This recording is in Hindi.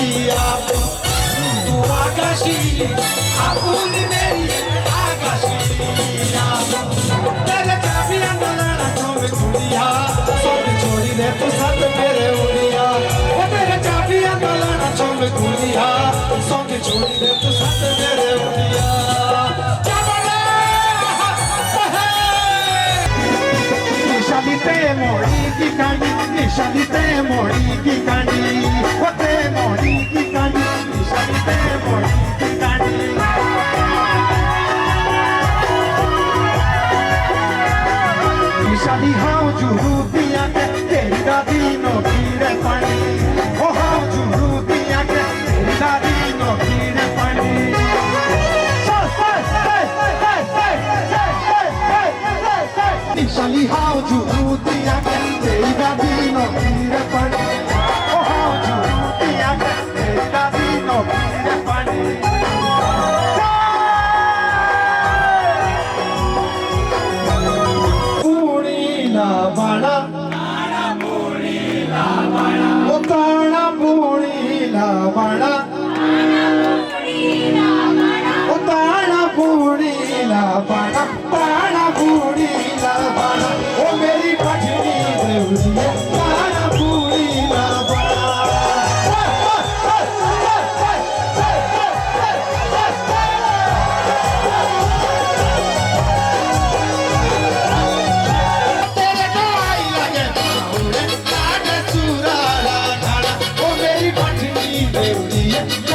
आप तू आकाशी आपुन मेरी आकाशी आप तेरे चाबियां गलाना चोम कुड़िया सब छोड़ी दे तू साथ मेरे उड़िया ओ तेरे चाबियां गलाना चोम कुड़िया सब छोड़ी दे तू साथ मेरे उड़िया निशादीते मोड़ी की कानी निशादीते मोड़ी की कानी होते मोड़ी की कानी निशादीते मोड़ी की कानी निशादी हाँ जुरू दिया के तेरी दादी नो कीड़े पानी ओ हाँ जुरू दिया के तेरी दादी नो कीड़े पानी निशाली हाँ जुरू दिया के तेरी दादी नो कीड़े पानी ओ हाँ जुरू दिया के तेरी दादी नो कीड़े पानी मेरी पठनी देवरिया तारा पूरी ना तेरे को आई लगे बाउरे लागे चूरा खाना ओ मेरी पठनी देवरिया